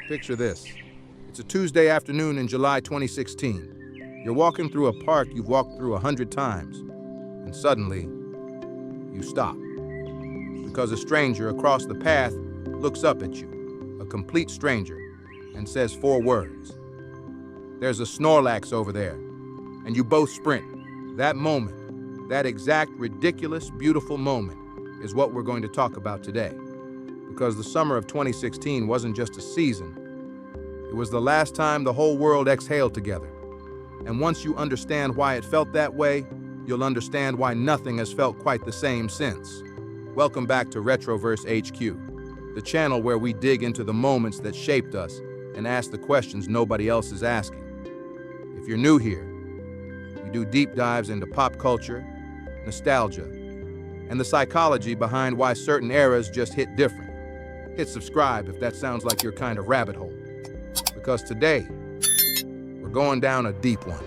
Picture this. It's a Tuesday afternoon in July 2016. You're walking through a park you've walked through 100 times, and suddenly, you stop. Because a stranger across the path looks up at you, a complete stranger, and says 4 words. There's a Snorlax over there, and you both sprint. That moment, that exact ridiculous, beautiful moment, is what we're going to talk about today. Because the summer of 2016 wasn't just a season, it was the last time the whole world exhaled together. And once you understand why it felt that way, you'll understand why nothing has felt quite the same since. Welcome back to RetroverseHQ, the channel where we dig into the moments that shaped us and ask the questions nobody else is asking. If you're new here, we do deep dives into pop culture, nostalgia, and the psychology behind why certain eras just hit different. Hit subscribe if that sounds like your kind of rabbit hole. Because today, we're going down a deep one.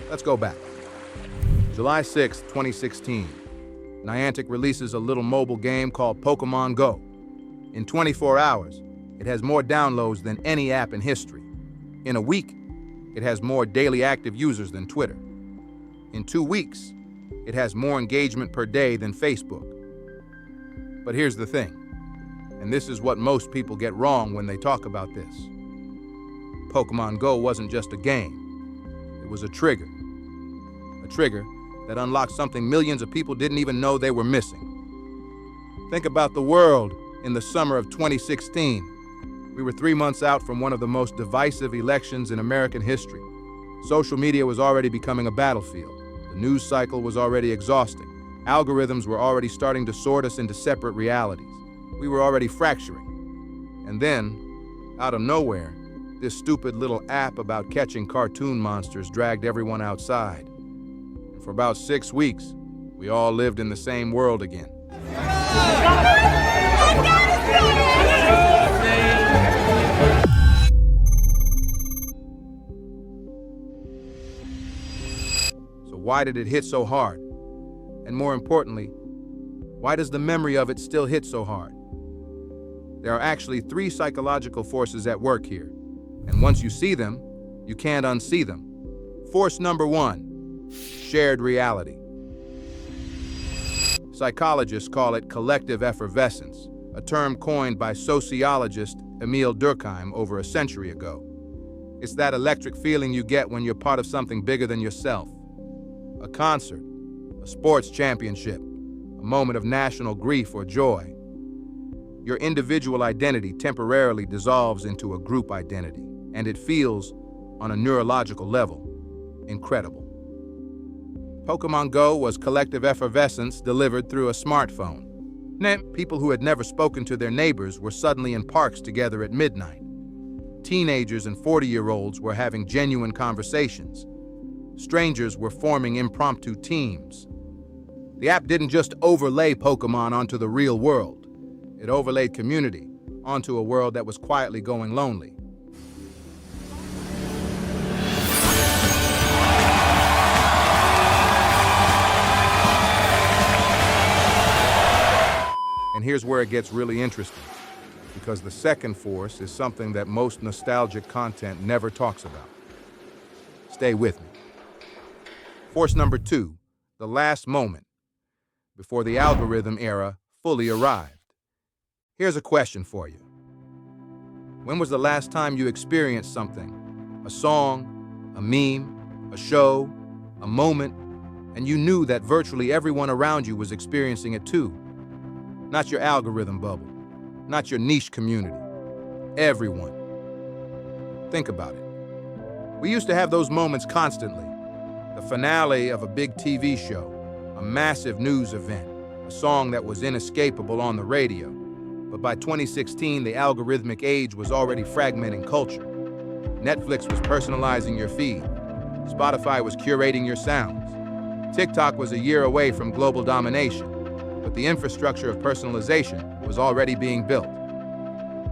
Let's go back. July 6, 2016. Niantic releases a little mobile game called Pokémon Go. In 24 hours, it has more downloads than any app in history. In a week, it has more daily active users than Twitter. In 2 weeks, it has more engagement per day than Facebook. But here's the thing, and this is what most people get wrong when they talk about this. Pokémon Go wasn't just a game. It was a trigger. A trigger that unlocked something millions of people didn't even know they were missing. Think about the world in the summer of 2016. We were 3 months out from one of the most divisive elections in American history. Social media was already becoming a battlefield. The news cycle was already exhausting. Algorithms were already starting to sort us into separate realities. We were already fracturing. And then, out of nowhere, this stupid little app about catching cartoon monsters dragged everyone outside. And for about 6 weeks, we all lived in the same world again. Why did it hit so hard? And more importantly, why does the memory of it still hit so hard? There are actually 3 psychological forces at work here. And once you see them, you can't unsee them. Force number 1, shared reality. Psychologists call it collective effervescence, a term coined by sociologist Emile Durkheim over a century ago. It's that electric feeling you get when you're part of something bigger than yourself. A concert, a sports championship, a moment of national grief or joy. Your individual identity temporarily dissolves into a group identity, and it feels, on a neurological level, incredible. Pokémon Go was collective effervescence delivered through a smartphone. People who had never spoken to their neighbors were suddenly in parks together at midnight. Teenagers and 40-year-olds were having genuine conversations. Strangers were forming impromptu teams. The app didn't just overlay Pokémon onto the real world. It overlaid community onto a world that was quietly going lonely. And here's where it gets really interesting, because the second force is something that most nostalgic content never talks about. Stay with me. Force number 2, the last moment, before the algorithm era fully arrived. Here's a question for you. When was the last time you experienced something, a song, a meme, a show, a moment, and you knew that virtually everyone around you was experiencing it too? Not your algorithm bubble, not your niche community, everyone. Think about it. We used to have those moments constantly. The finale of a big TV show, a massive news event, a song that was inescapable on the radio. But by 2016, the algorithmic age was already fragmenting culture. Netflix was personalizing your feed. Spotify was curating your sounds. TikTok was a year away from global domination, but the infrastructure of personalization was already being built.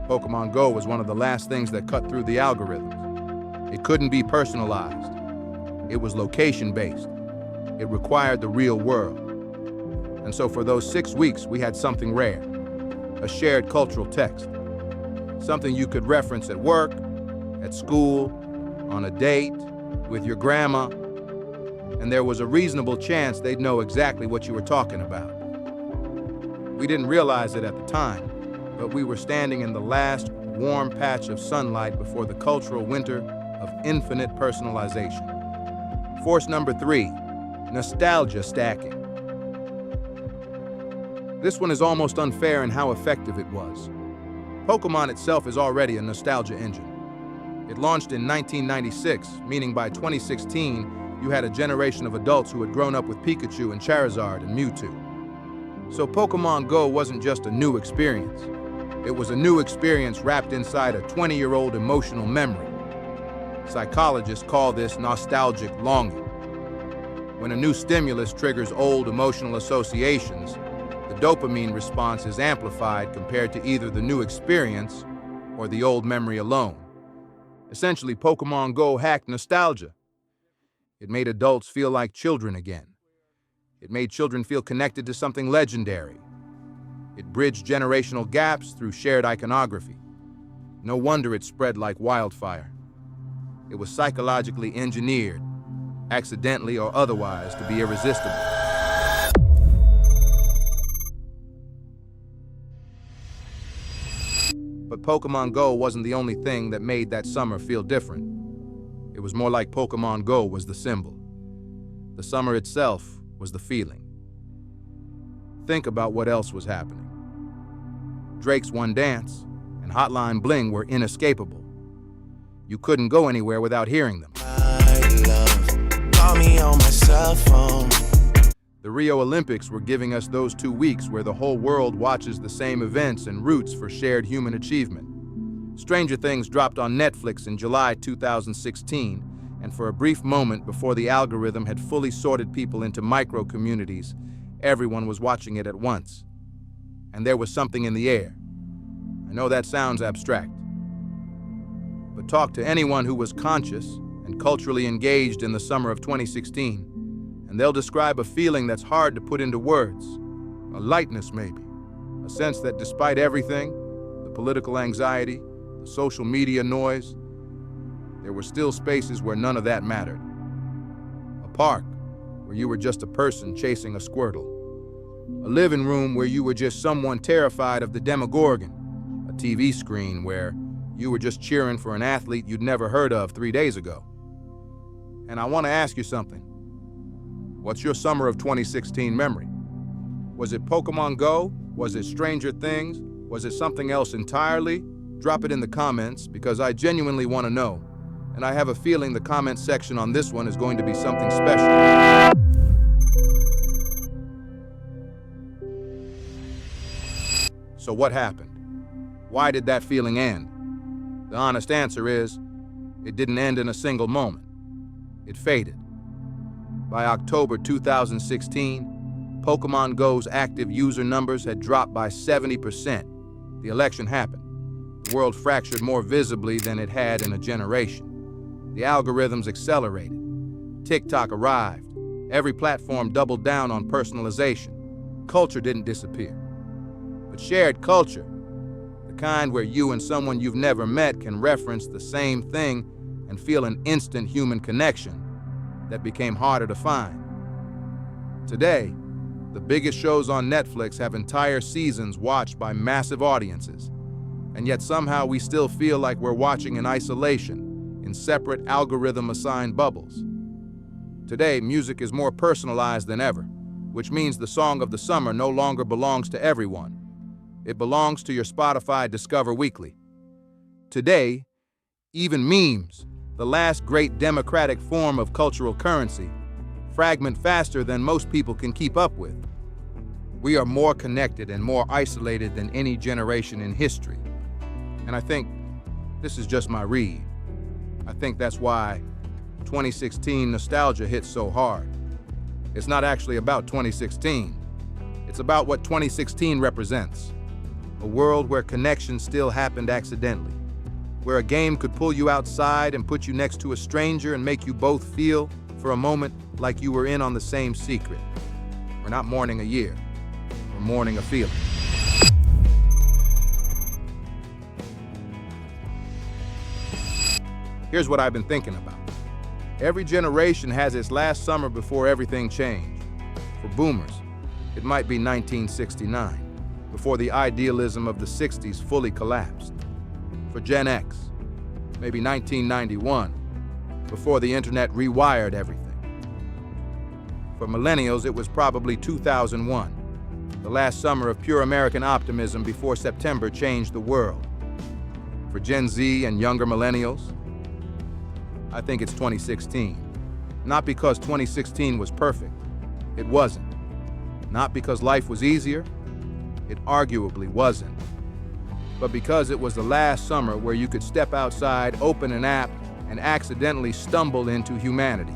Pokémon Go was one of the last things that cut through the algorithms. It couldn't be personalized. It was location-based. It required the real world. And so for those 6 weeks, we had something rare, a shared cultural text, something you could reference at work, at school, on a date, with your grandma, and there was a reasonable chance they'd know exactly what you were talking about. We didn't realize it at the time, but we were standing in the last warm patch of sunlight before the cultural winter of infinite personalization. Force number 3, nostalgia stacking. This one is almost unfair in how effective it was. Pokémon itself is already a nostalgia engine. It launched in 1996, meaning by 2016, you had a generation of adults who had grown up with Pikachu and Charizard and Mewtwo. So Pokémon Go wasn't just a new experience. It was a new experience wrapped inside a 20-year-old emotional memory. Psychologists call this nostalgic longing. When a new stimulus triggers old emotional associations, the dopamine response is amplified compared to either the new experience or the old memory alone. Essentially, Pokémon Go hacked nostalgia. It made adults feel like children again. It made children feel connected to something legendary. It bridged generational gaps through shared iconography. No wonder it spread like wildfire. It was psychologically engineered, accidentally or otherwise, to be irresistible. But Pokémon Go wasn't the only thing that made that summer feel different. It was more like Pokémon Go was the symbol. The summer itself was the feeling. Think about what else was happening. Drake's One Dance and Hotline Bling were inescapable. You couldn't go anywhere without hearing them. Call me on my cell phone. The Rio Olympics were giving us those 2 weeks where the whole world watches the same events and roots for shared human achievement. Stranger Things dropped on Netflix in July 2016, and for a brief moment before the algorithm had fully sorted people into micro-communities, everyone was watching it at once. And there was something in the air. I know that sounds abstract, but talk to anyone who was conscious and culturally engaged in the summer of 2016, and they'll describe a feeling that's hard to put into words. A lightness, maybe. A sense that despite everything, the political anxiety, the social media noise, there were still spaces where none of that mattered. A park where you were just a person chasing a Squirtle. A living room where you were just someone terrified of the Demogorgon. A TV screen where you were just cheering for an athlete you'd never heard of 3 days ago. And I want to ask you something. What's your summer of 2016 memory? Was it Pokémon Go? Was it Stranger Things? Was it something else entirely? Drop it in the comments because I genuinely want to know. And I have a feeling the comment section on this one is going to be something special. So what happened? Why did that feeling end? The honest answer is, it didn't end in a single moment. It faded. By October 2016, Pokémon Go's active user numbers had dropped by 70%. The election happened. The world fractured more visibly than it had in a generation. The algorithms accelerated. TikTok arrived. Every platform doubled down on personalization. Culture didn't disappear. But shared culture, the kind where you and someone you've never met can reference the same thing and feel an instant human connection, that became harder to find. Today, the biggest shows on Netflix have entire seasons watched by massive audiences, and yet somehow we still feel like we're watching in isolation, in separate algorithm-assigned bubbles. Today, music is more personalized than ever, which means the song of the summer no longer belongs to everyone. It belongs to your Spotify Discover Weekly. Today, even memes, the last great democratic form of cultural currency, fragment faster than most people can keep up with. We are more connected and more isolated than any generation in history. And I think this is just my read. I think that's why 2016 nostalgia hits so hard. It's not actually about 2016. It's about what 2016 represents. A world where connection still happened accidentally, where a game could pull you outside and put you next to a stranger and make you both feel, for a moment, like you were in on the same secret. We're not mourning a year. mourning a feeling. Here's what I've been thinking about. Every generation has its last summer before everything changed. For boomers, it might be 1969, before the idealism of the 60s fully collapsed. For Gen X, maybe 1991, before the internet rewired everything. For millennials, it was probably 2001, the last summer of pure American optimism before September changed the world. For Gen Z and younger millennials, I think it's 2016. Not because 2016 was perfect. It wasn't. Not because life was easier. It arguably wasn't. But because it was the last summer where you could step outside, open an app, and accidentally stumble into humanity.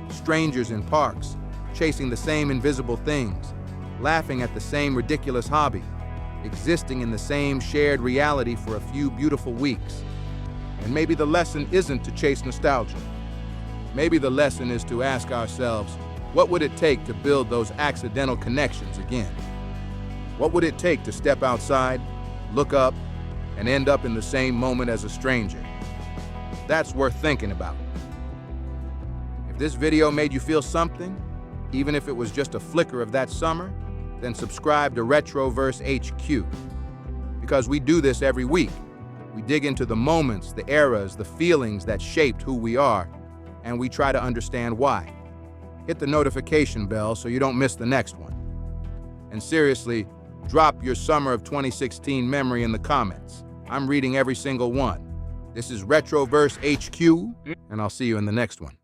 Strangers in parks, chasing the same invisible things, laughing at the same ridiculous hobby, existing in the same shared reality for a few beautiful weeks. And maybe the lesson isn't to chase nostalgia. Maybe the lesson is to ask ourselves, what would it take to build those accidental connections again? What would it take to step outside, look up, and end up in the same moment as a stranger? That's worth thinking about. If this video made you feel something, even if it was just a flicker of that summer, then subscribe to RetroverseHQ. Because we do this every week. We dig into the moments, the eras, the feelings that shaped who we are, and we try to understand why. Hit the notification bell so you don't miss the next one. And seriously, drop your summer of 2016 memory in the comments. I'm reading every single one. This is RetroverseHQ, and I'll see you in the next one.